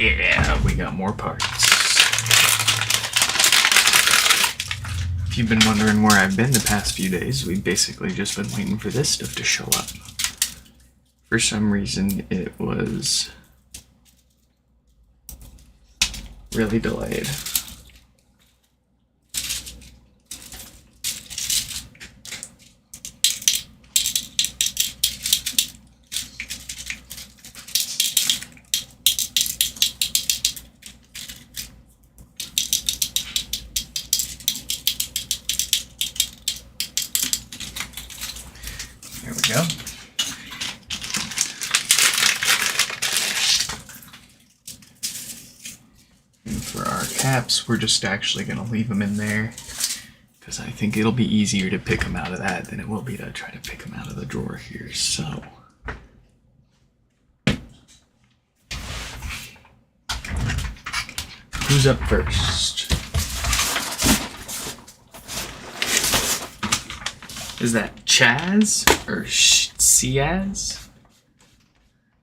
Yeah, we got more parts. If you've been wondering where I've been the past few days, we've basically just been waiting for this stuff to show up. For some reason, it was really delayed. There we go. And for our caps, we're just actually going to leave them in there because I think it'll be easier to pick them out of that than it will be to try to pick them out of the drawer here. So, who's up first? Is that Chaz or Ciaz?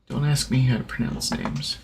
Don't ask me how to pronounce names.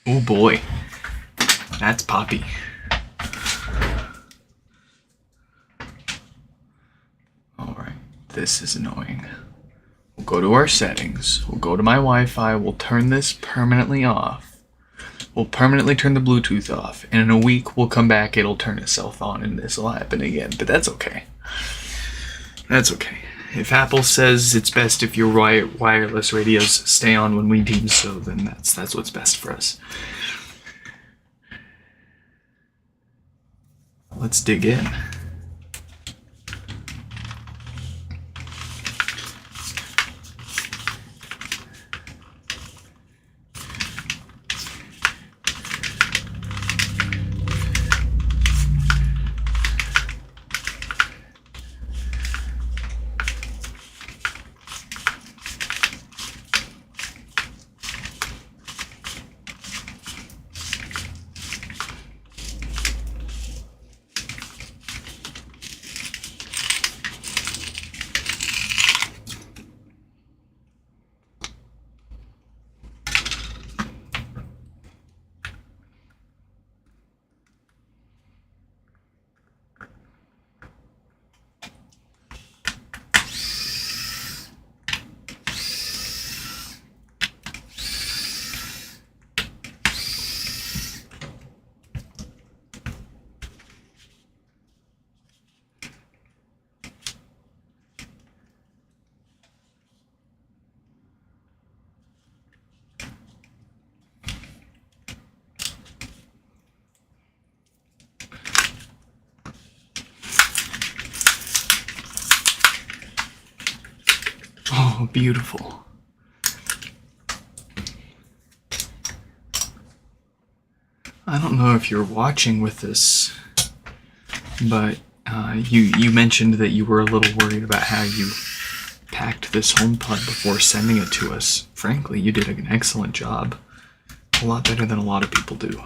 Oh boy, that's Poppy. Alright, this is annoying. We'll go to our settings, we'll go to my Wi-Fi, we'll turn this permanently off. We'll permanently turn the Bluetooth off, and in a week we'll come back, it'll turn itself on, and this will happen again, but that's okay. That's okay. If Apple says it's best if your wireless radios stay on when we deem so, then that's what's best for us. Let's dig in. Oh, beautiful. I don't know if you're watching with this But you mentioned that you were a little worried about how you packed this HomePod before sending it to us. Frankly, you did an excellent job. A lot better than a lot of people do.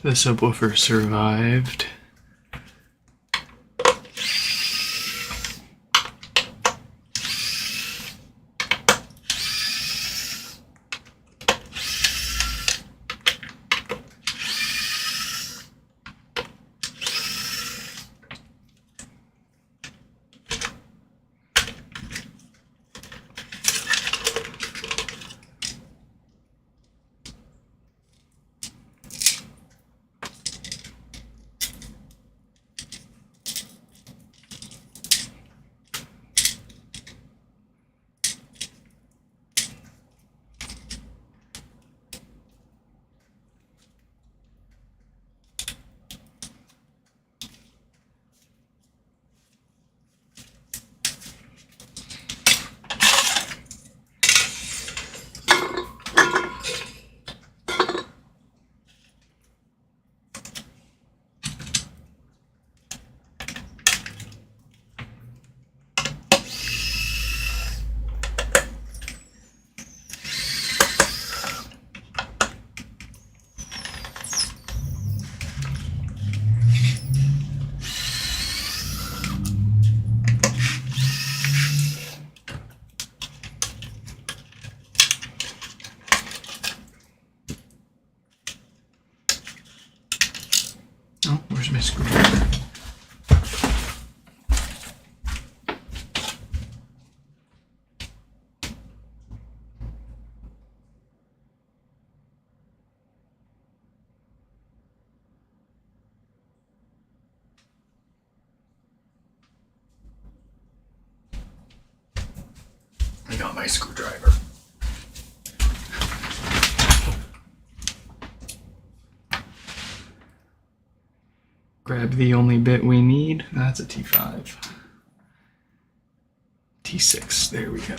The subwoofer survived. Oh, where's my screwdriver? I got my screwdriver. Grab the only bit we need. That's a T5. T6, there we go.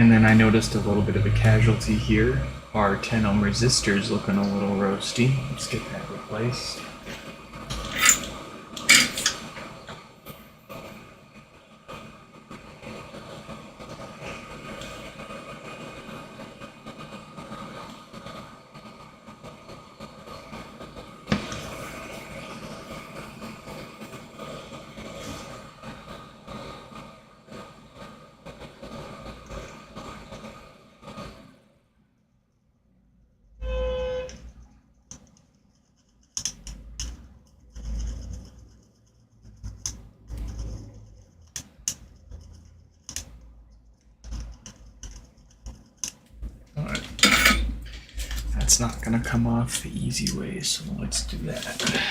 And then I noticed a little bit of a casualty here. Our 10 ohm resistor's looking a little roasty. Let's get that replaced. That's not gonna come off the easy way, so let's do that.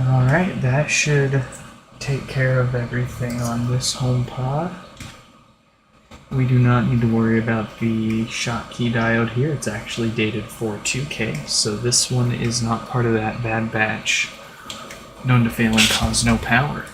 Alright, that should take care of everything on this HomePod. We do not need to worry about the Schottky diode here. It's actually dated for 2K, so this one is not part of that bad batch known to fail and cause no power.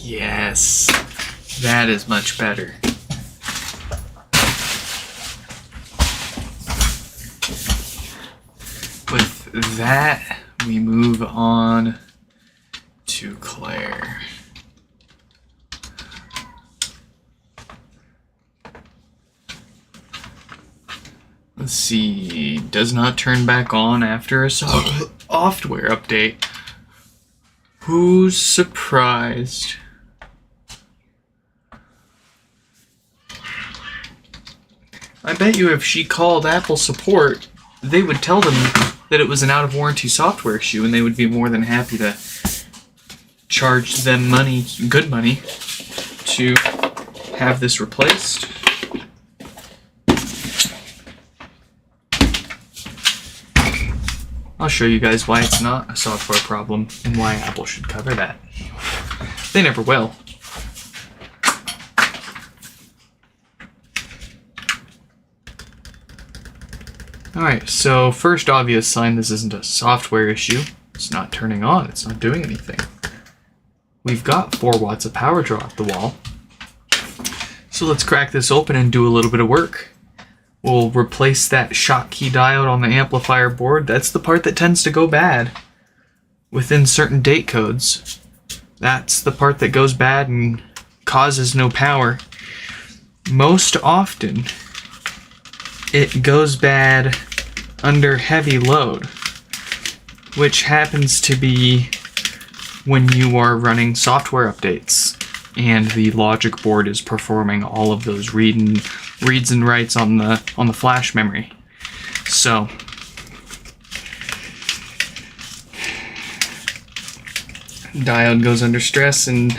Yes, that is much better. With that, we move on to Claire. Let's see, does not turn back on after a software update. Who's surprised? I bet you if she called Apple support, they would tell them that it was an out-of-warranty software issue, and they would be more than happy to charge them money, good money, to have this replaced. I'll show you guys why it's not a software problem and why Apple should cover that. They never will. Alright, so first obvious sign this isn't a software issue. It's not turning on, it's not doing anything. We've got 4 watts of power draw at the wall. So let's crack this open and do a little bit of work. We'll replace that Schottky diode on the amplifier board. That's the part that tends to go bad within certain date codes. That's the part that goes bad and causes no power. Most often, it goes bad under heavy load, which happens to be when you are running software updates and the logic board is performing all of those reads and writes on the flash memory. So diode goes under stress and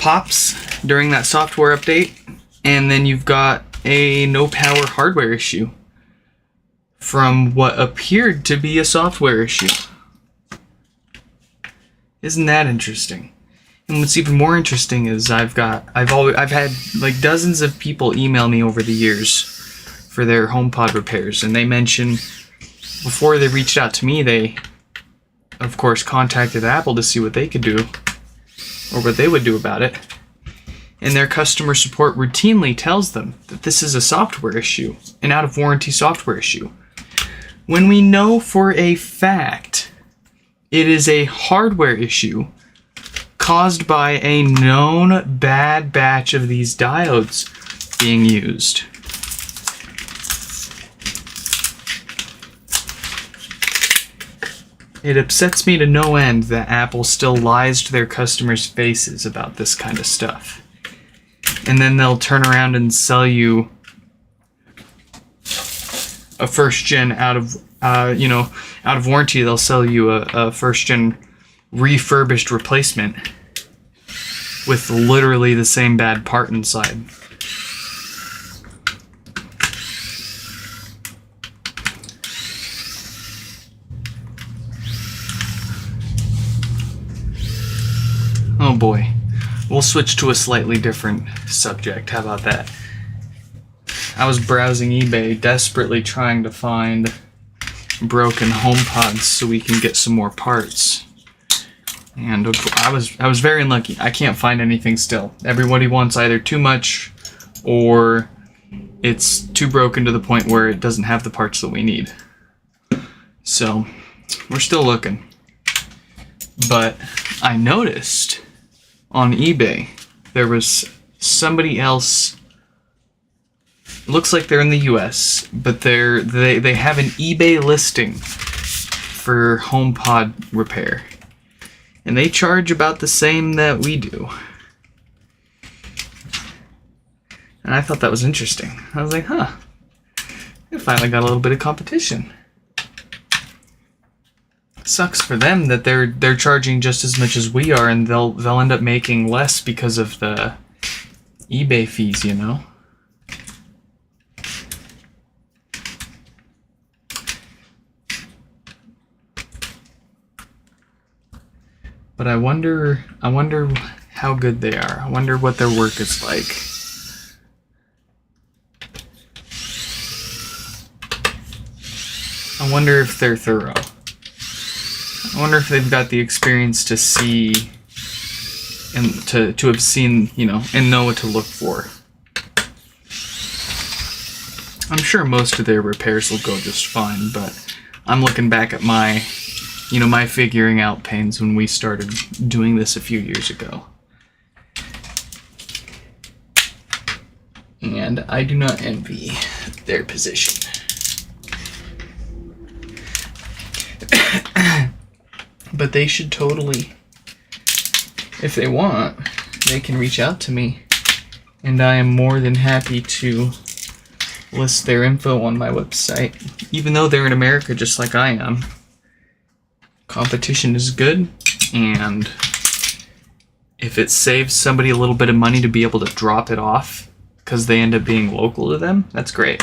pops during that software update, and then you've got a no power hardware issue from what appeared to be a software issue. Isn't that interesting? And what's even more interesting is I've had like dozens of people email me over the years for their HomePod repairs, and they mention before they reached out to me, they of course contacted Apple to see what they could do or what they would do about it. And their customer support routinely tells them that this is a software issue, an out of warranty software issue, when we know for a fact it is a hardware issue caused by a known bad batch of these diodes being used. It upsets me to no end that Apple still lies to their customers' faces about this kind of stuff. And then they'll turn around and sell you a first gen out of warranty. They'll sell you a first gen refurbished replacement with literally the same bad part inside. Oh boy. We'll switch to a slightly different subject. How about that? I was browsing eBay, desperately trying to find broken HomePods so we can get some more parts. And I was very unlucky. I can't find anything still. Everybody wants either too much or it's too broken to the point where it doesn't have the parts that we need. So, we're still looking. But I noticed on eBay there was somebody else. Looks like they're in the US, but they have an eBay listing for HomePod repair. And they charge about the same that we do. And I thought that was interesting. I was like, huh. I finally got a little bit of competition. Sucks for them that they're charging just as much as we are, and they'll end up making less because of the eBay fees, you know? But I wonder how good they are. I wonder what their work is like. I wonder if they're thorough. I wonder if they've got the experience to see and to have seen, and know what to look for. I'm sure most of their repairs will go just fine, but I'm looking back at my figuring out pains when we started doing this a few years ago. And I do not envy their position. But they should totally, if they want, they can reach out to me. And I am more than happy to list their info on my website. Even though they're in America just like I am. Competition is good, and if it saves somebody a little bit of money to be able to drop it off because they end up being local to them, that's great.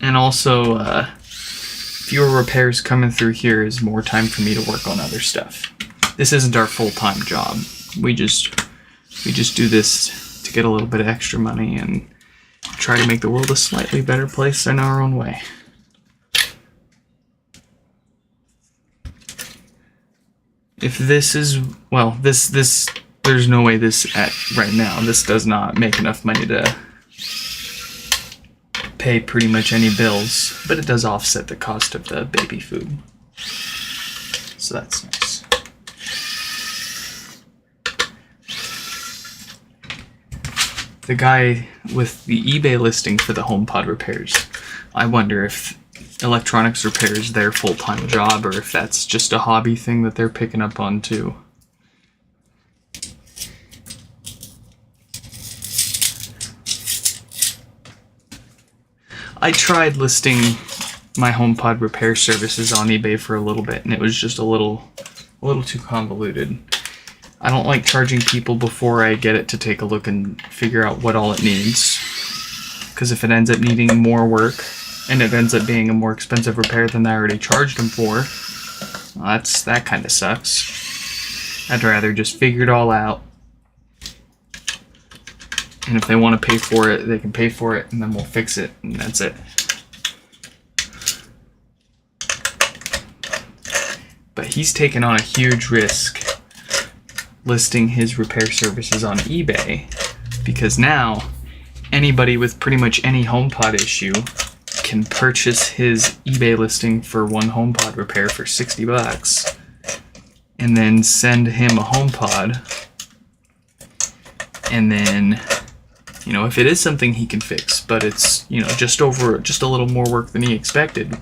And also, fewer repairs coming through here is more time for me to work on other stuff. This isn't our full-time job. We just do this to get a little bit of extra money and try to make the world a slightly better place in our own way. If this is, well, this there's no way right now, this does not make enough money to pay pretty much any bills, but it does offset the cost of the baby food. So that's nice. The guy with the eBay listing for the HomePod repairs, I wonder if electronics repair is their full-time job or if that's just a hobby thing that they're picking up on too. I tried listing my HomePod repair services on eBay for a little bit, and it was just a little too convoluted. I don't like charging people before I get it to take a look and figure out what all it needs. Because if it ends up needing more work, and it ends up being a more expensive repair than I already charged them for, well, that kind of sucks. I'd rather just figure it all out. And if they want to pay for it, they can pay for it, and then we'll fix it, and that's it. But he's taken on a huge risk listing his repair services on eBay, because now anybody with pretty much any HomePod issue can purchase his eBay listing for one HomePod repair for $60 and then send him a HomePod, and then if it is something he can fix, but it's just a little more work than he expected,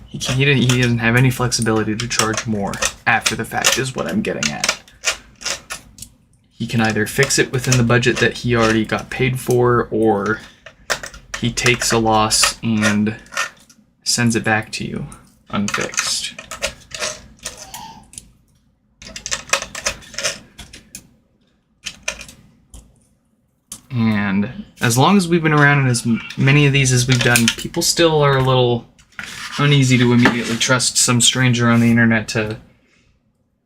he doesn't have any flexibility to charge more after the fact, is what I'm getting at. He can either fix it within the budget that he already got paid for, or he takes a loss and sends it back to you unfixed. And as long as we've been around and as many of these as we've done, people still are a little uneasy to immediately trust some stranger on the internet to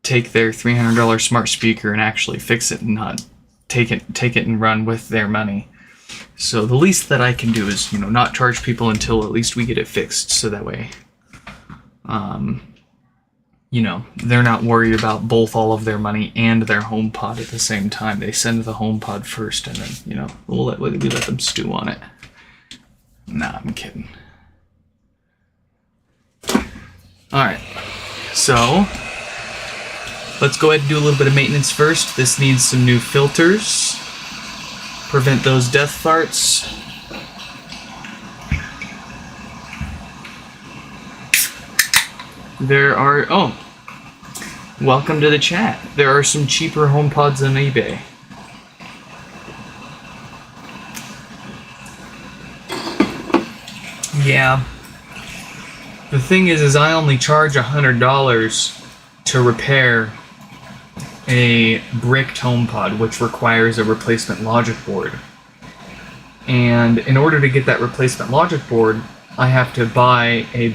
take their $300 smart speaker and actually fix it and not take it and run with their money. So the least that I can do is, not charge people until at least we get it fixed, so that way, they're not worried about both all of their money and their HomePod at the same time. They send the HomePod first, and then, we let them stew on it. Nah, I'm kidding. Alright, so let's go ahead and do a little bit of maintenance first. This needs some new filters. Prevent those death farts. Welcome to the chat. There are some cheaper HomePods on eBay. Yeah. The thing is I only charge $100 to repair a bricked HomePod, which requires a replacement logic board. And in order to get that replacement logic board, I have to buy a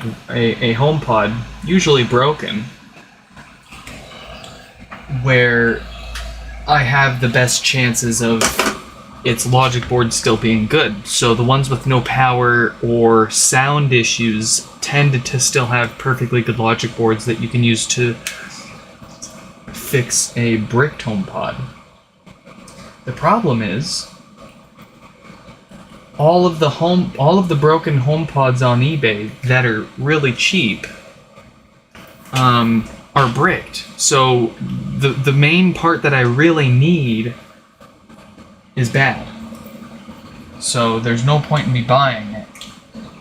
HomePod, usually broken, where I have the best chances of its logic board still being good. So the ones with no power or sound issues tended to still have perfectly good logic boards that you can use to fix a bricked HomePod. The problem is all of the broken HomePods on eBay that are really cheap are bricked. So the main part that I really need is bad. So there's no point in me buying it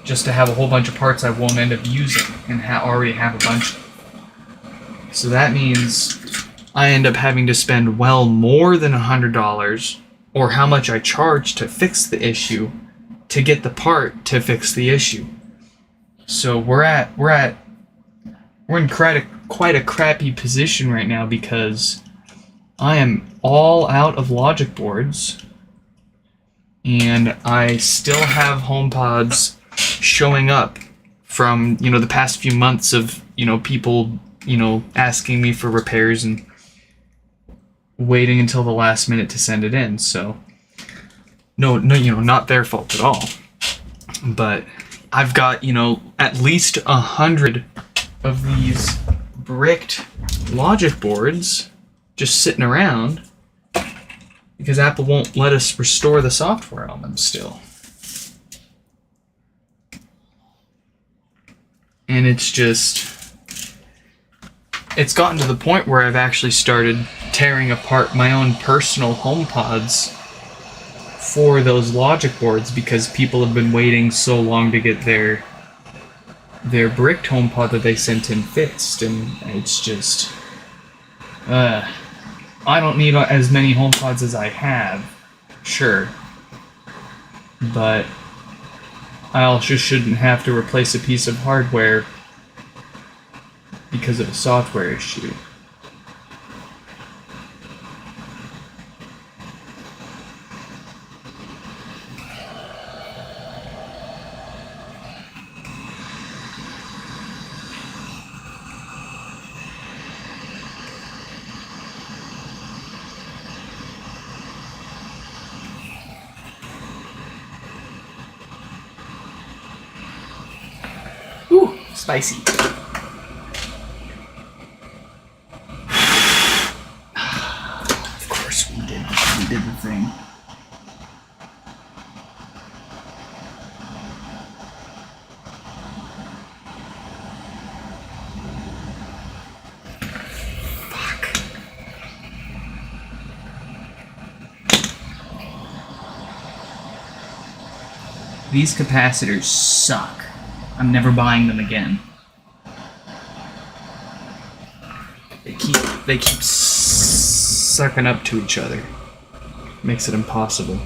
just to have a whole bunch of parts I won't end up using and already have a bunch of. So that means I end up having to spend well more than $100, or how much I charge to fix the issue, to get the part to fix the issue. So we're in quite a crappy position right now because I am all out of logic boards, and I still have HomePods showing up from, the past few months of, people, asking me for repairs and waiting until the last minute to send it in. So no, not their fault at all. But I've got, at least 100 of these bricked logic boards just sitting around because Apple won't let us restore the software on them still. And it's gotten to the point where I've actually started tearing apart my own personal HomePods for those logic boards because people have been waiting so long to get their bricked HomePod that they sent in fixed, and it's just I don't need as many HomePods as I have, sure, but I also shouldn't have to replace a piece of hardware because of a software issue. Ooh, spicy. Of course we did the thing. Fuck. These capacitors suck. I'm never buying them again. They keep sucking up to each other. Makes it impossible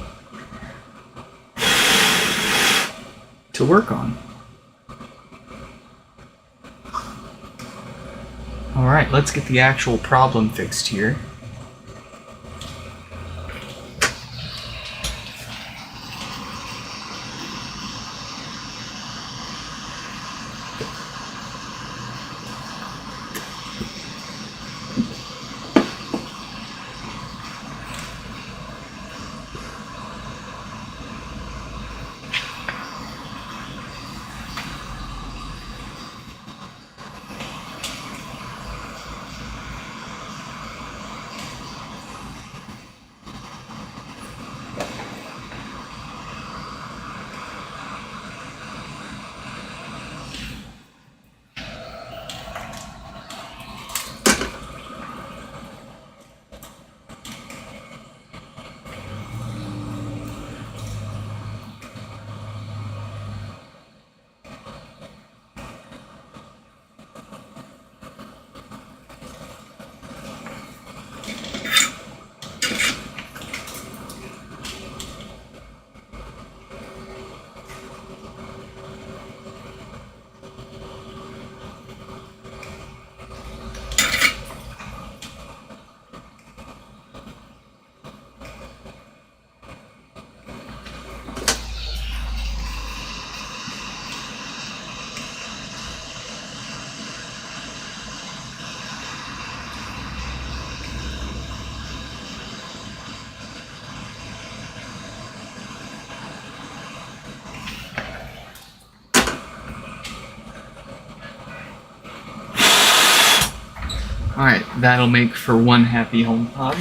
to work on. Alright, let's get the actual problem fixed here. Alright, that'll make for one happy HomePod.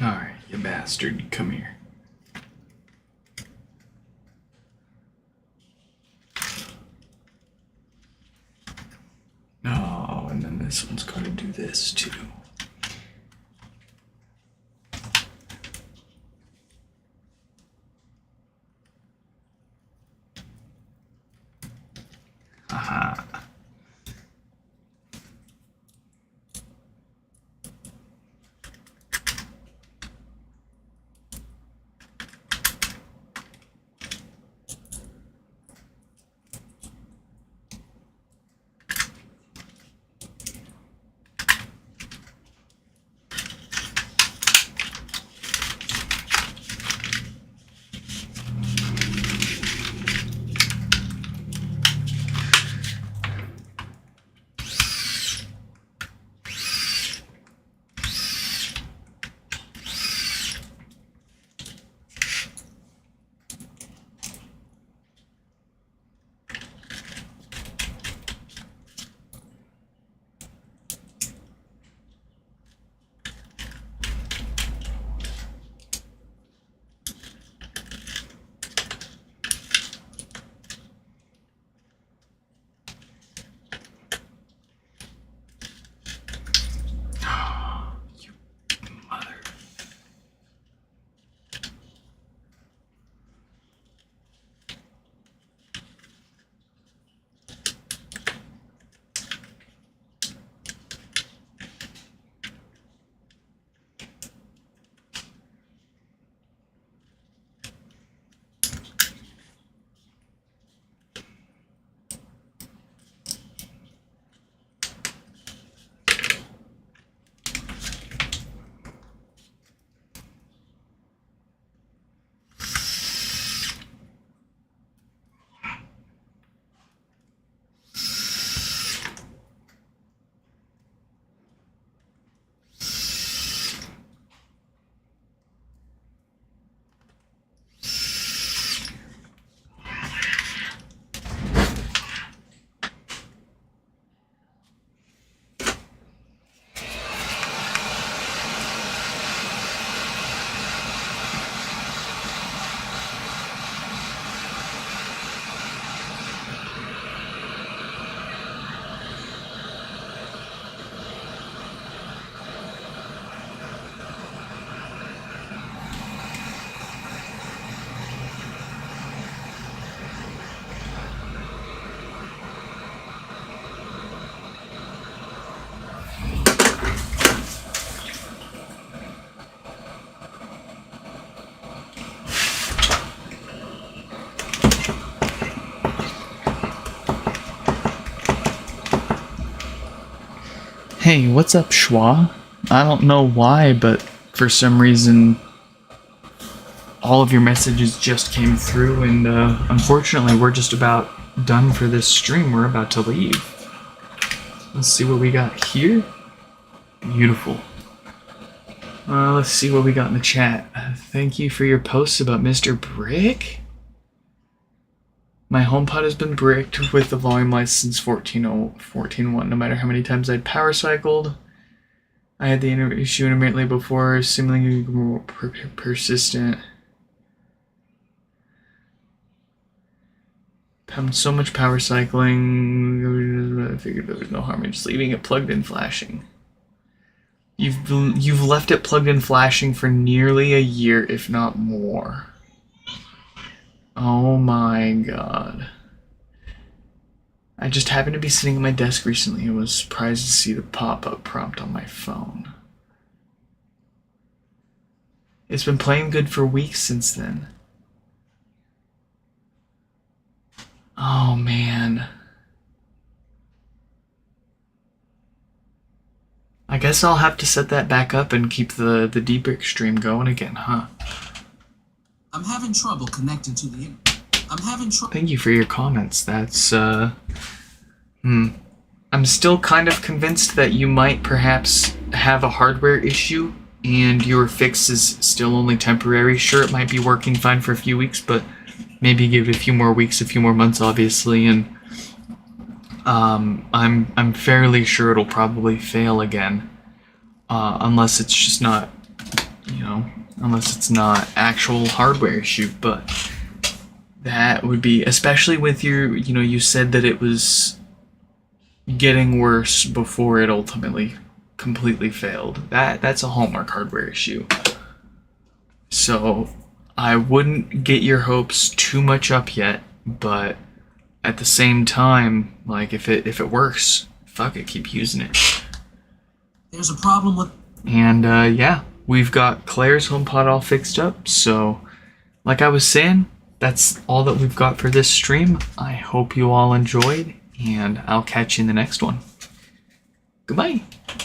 Alright, you bastard, come here. Oh, and then this one's going to do this too. Aha. Hey, what's up, Schwa? I don't know why, but for some reason, all of your messages just came through, and unfortunately, we're just about done for this stream. We're about to leave. Let's see what we got here. Beautiful. Let's see what we got in the chat. Thank you for your posts about Mr. Brick. My HomePod has been bricked with the volume lights since 14.1. No matter how many times I'd power cycled, I had the issue intermittently before, seemingly more persistent. So much power cycling, I figured there was no harm in just leaving it plugged in flashing. You've left it plugged in flashing for nearly a year, if not more. Oh my god. I just happened to be sitting at my desk recently and was surprised to see the pop-up prompt on my phone. It's been playing good for weeks since then. Oh man. I guess I'll have to set that back up and keep the Deepic stream going again, huh? I'm having trouble connecting to the internet. I'm having trouble. Thank you for your comments. That's, I'm still kind of convinced that you might perhaps have a hardware issue and your fix is still only temporary. Sure, it might be working fine for a few weeks, but maybe give it a few more weeks, a few more months, obviously, and I'm fairly sure it'll probably fail again, unless it's just not you know, unless it's not actual hardware issue, but that would be, especially with your, you know, you said that it was getting worse before it ultimately completely failed. That's a Hallmark hardware issue. So I wouldn't get your hopes too much up yet, but at the same time, like if it works, fuck it, keep using it. There's a problem with. And yeah, we've got Claire's HomePod all fixed up. So, like I was saying, that's all that we've got for this stream. I hope you all enjoyed, and I'll catch you in the next one. Goodbye.